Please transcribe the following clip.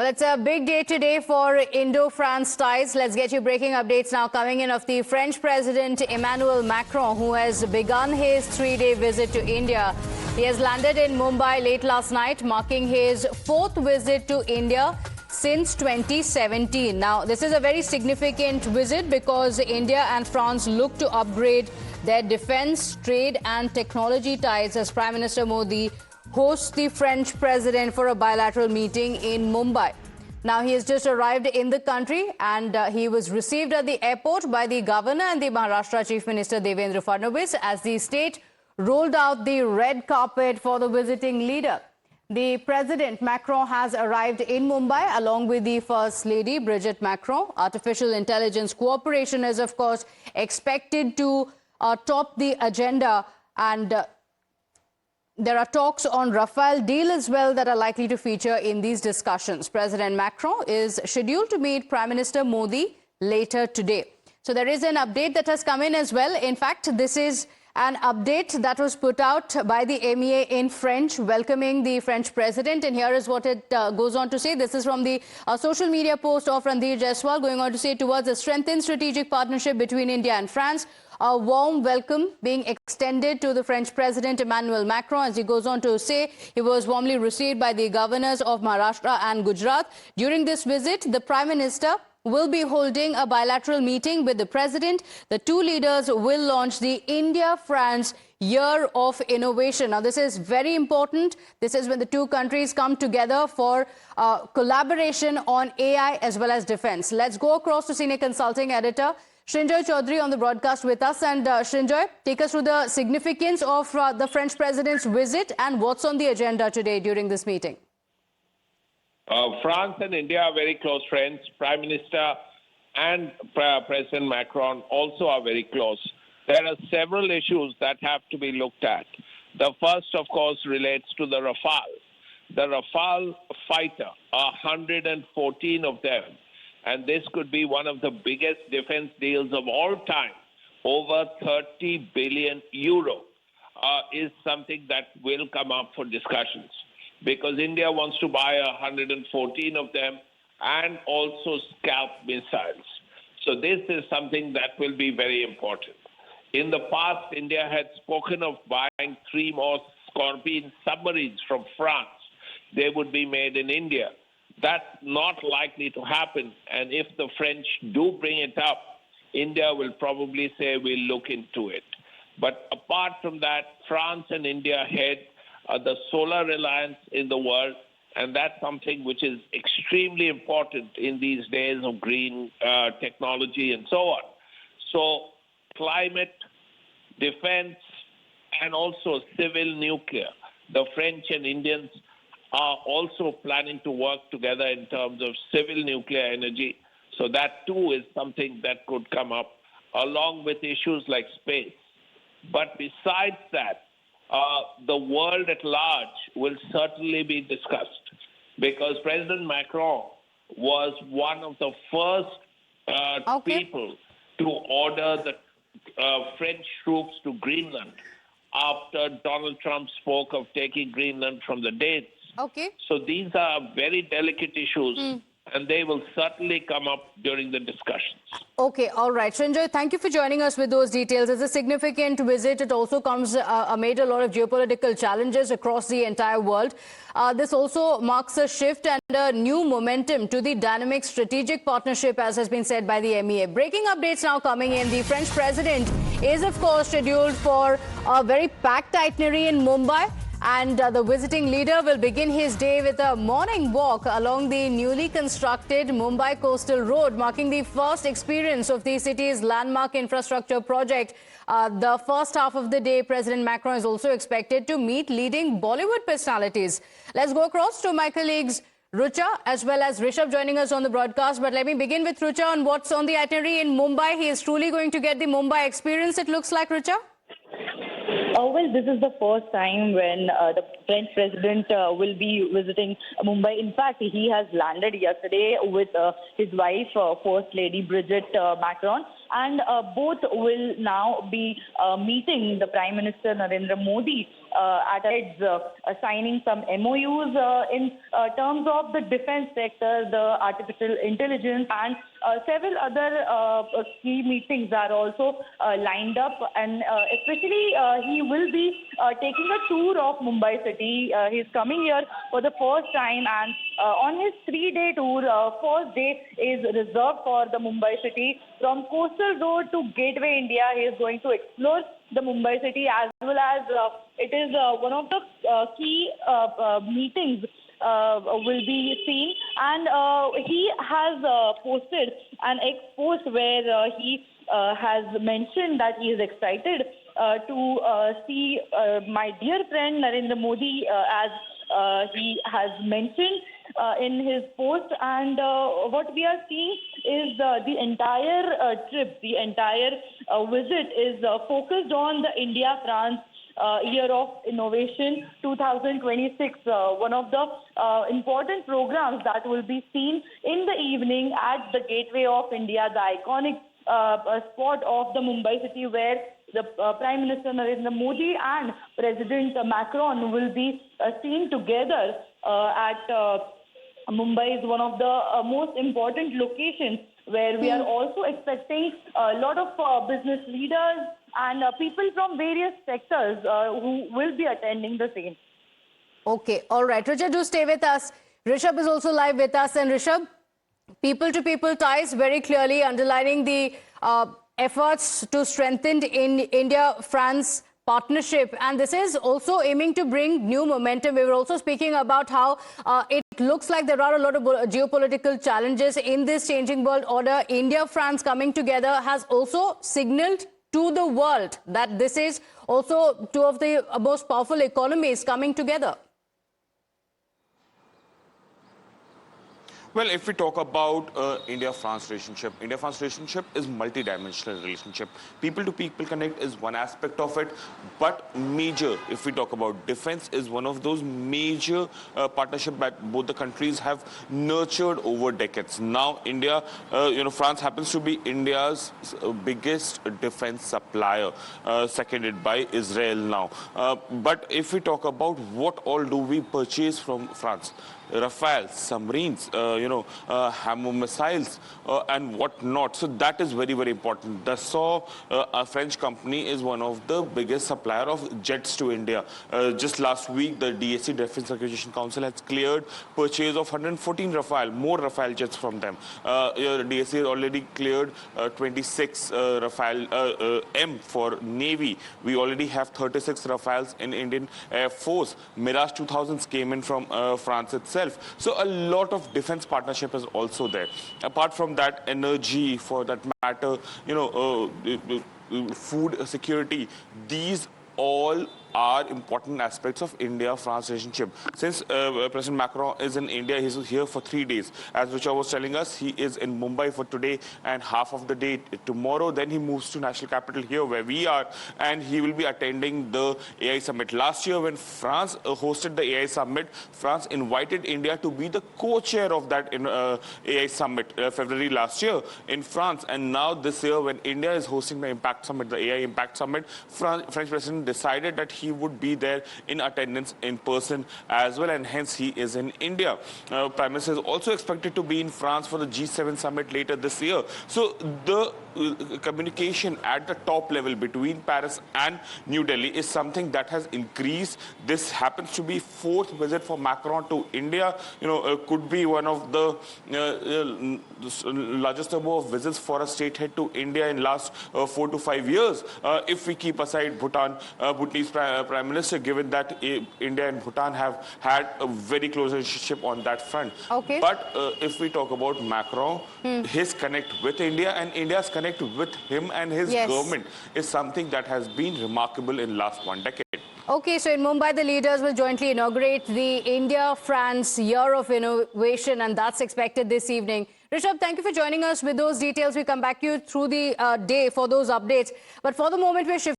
Well, it's a big day today for Indo-France ties. Let's get you breaking updates now coming in of the French President Emmanuel Macron, who has begun his three-day visit to India. He has landed in Mumbai late last night, marking his fourth visit to India since 2017. Now, this is a very significant visit because India and France look to upgrade their defense, trade and technology ties as Prime Minister Modi hosts the French president for a bilateral meeting in Mumbai. Now, he has just arrived in the country and he was received at the airport by the governor and the Maharashtra Chief Minister Devendra Fadnavis as the state rolled out the red carpet for the visiting leader. The President Macron has arrived in Mumbai along with the First Lady Brigitte Macron. Artificial intelligence cooperation is, of course, expected to top the agenda, and there are talks on Rafale deal as well that are likely to feature in these discussions. President Macron is scheduled to meet Prime Minister Modi later today. So there is an update that has come in as well. In fact, this is an update that was put out by the MEA in French, welcoming the French president. And here is what it goes on to say. This is from the social media post of Randir Jaiswal, going on to say, towards a strengthened strategic partnership between India and France, a warm welcome being extended to the French President Emmanuel Macron. As he goes on to say, he was warmly received by the governors of Maharashtra and Gujarat. During this visit, the Prime Minister will be holding a bilateral meeting with the President. The two leaders will launch the India-France Year of Innovation. Now, this is very important. This is when the two countries come together for collaboration on AI as well as defense. Let's go across to Senior Consulting Editor Srinjoy Chaudhary on the broadcast with us. And Srinjoy, take us through the significance of the French President's visit and what's on the agenda today during this meeting. France and India are very close friends. Prime Minister and President Macron also are very close. There are several issues that have to be looked at. The first, of course, relates to the Rafale. The Rafale fighter, 114 of them, and this could be one of the biggest defense deals of all time, over 30 billion euro, is something that will come up for discussions, because India wants to buy 114 of them and also scalp missiles. So this is something that will be very important. In the past, India had spoken of buying 3 more Scorpion submarines from France. They would be made in India. That's not likely to happen. And if the French do bring it up, India will probably say we'll look into it. But apart from that, France and India head the solar reliance in the world, and that's something which is extremely important in these days of green technology and so on. So climate, defense, and also civil nuclear. The French and Indians are also planning to work together in terms of civil nuclear energy. So that too is something that could come up, along with issues like space. But besides that, the world at large will certainly be discussed, because President Macron was one of the first people to order the French troops to Greenland after Donald Trump spoke of taking Greenland from the Danes. So these are very delicate issues, and they will certainly come up during the discussions. Okay, all right. Srinjoy, thank you for joining us with those details. It's a significant visit. It also comes amid a lot of geopolitical challenges across the entire world. This also marks a shift and a new momentum to the dynamic strategic partnership, as has been said by the MEA. Breaking updates now coming in. The French president is, of course, scheduled for a very packed itinerary in Mumbai. And the visiting leader will begin his day with a morning walk along the newly constructed Mumbai Coastal Road, marking the first experience of the city's landmark infrastructure project. The first half of the day, President Macron is also expected to meet leading Bollywood personalities. Let's go across to my colleagues Rucha as well as Rishabh joining us on the broadcast. But let me begin with Rucha on what's on the itinerary in Mumbai. He is truly going to get the Mumbai experience, it looks like, Rucha. Well, this is the first time when the French president will be visiting Mumbai. In fact, he has landed yesterday with his wife, First Lady Brigitte Macron, and both will now be meeting the Prime Minister Narendra Modi at heads signing some MOUs in terms of the defense sector, the artificial intelligence, and several other key meetings are also lined up. And especially he will be taking a tour of Mumbai city. He's coming here for the first time, and on his 3-day tour, first day is reserved for the Mumbai city. From Coastal Road to Gateway India, he is going to explore the Mumbai city, as well as it is one of the key meetings will be seen. And he has posted an ex-post where he has mentioned that he is excited to see my dear friend Narendra Modi, as he has mentioned in his post. And what we are seeing is the entire trip, the entire visit is focused on the India-France Year of Innovation 2026, one of the important programs that will be seen in the evening at the Gateway of India, the iconic spot of the Mumbai city, where the Prime Minister Narendra Modi and President Macron will be seen together at Mumbai. Is one of the most important locations where we are also expecting a lot of business leaders and people from various sectors who will be attending the same. Okay, all right. Rishabh, do stay with us. Rishabh is also live with us. And Rishabh, people-to-people ties very clearly underlining the efforts to strengthen in India-France partnership. And this is also aiming to bring new momentum. We were also speaking about how it looks like there are a lot of geopolitical challenges in this changing world order. India-France coming together has also signaled to the world that this is also two of the most powerful economies coming together. Well, if we talk about India-France relationship is multi-dimensional relationship. People-to-people connect is one aspect of it, but major, if we talk about defense, is one of those major partnership that both the countries have nurtured over decades. Now, India, France happens to be India's biggest defense supplier, seconded by Israel now. But if we talk about what all do we purchase from France, Rafale, submarines, Hammer missiles, and whatnot. So that is very, very important. Dassault, a French company, is one of the biggest supplier of jets to India. Just last week, the DAC, Defense Acquisition Council, has cleared purchase of 114 Rafale, more Rafale jets from them. DAC has already cleared 26 Rafale M for Navy. We already have 36 Rafales in Indian Air Force. Mirage 2000s came in from France itself. So a lot of defense partnership is also there. Apart from that, energy, for that matter, food security, these all are important aspects of India-France relationship. Since President Macron is in India, he's here for 3 days. As Richard was telling us, he is in Mumbai for today and half of the day tomorrow. Then he moves to national capital here where we are, and he will be attending the AI summit. Last year, when France hosted the AI summit, France invited India to be the co-chair of that AI summit, February last year in France. And now this year, when India is hosting the Impact Summit, the AI Impact Summit, French President decided that he would be there in attendance in person as well, and hence he is in India. Prime Minister is also expected to be in France for the G7 summit later this year. So the communication at the top level between Paris and New Delhi is something that has increased. This happens to be fourth visit for Macron to India. Could be one of the largest number of visits for a state head to India in last 4 to 5 years. If we keep aside Bhutanese Prime Minister, given that India and Bhutan have had a very close relationship on that front. Okay. But if we talk about Macron, his connect with India and India's connect with him and his government is something that has been remarkable in last 1 decade. Okay, so in Mumbai, the leaders will jointly inaugurate the India-France Year of Innovation, and that's expected this evening. Rishabh, thank you for joining us with those details. We come back to you through the day for those updates. But for the moment, we're shifting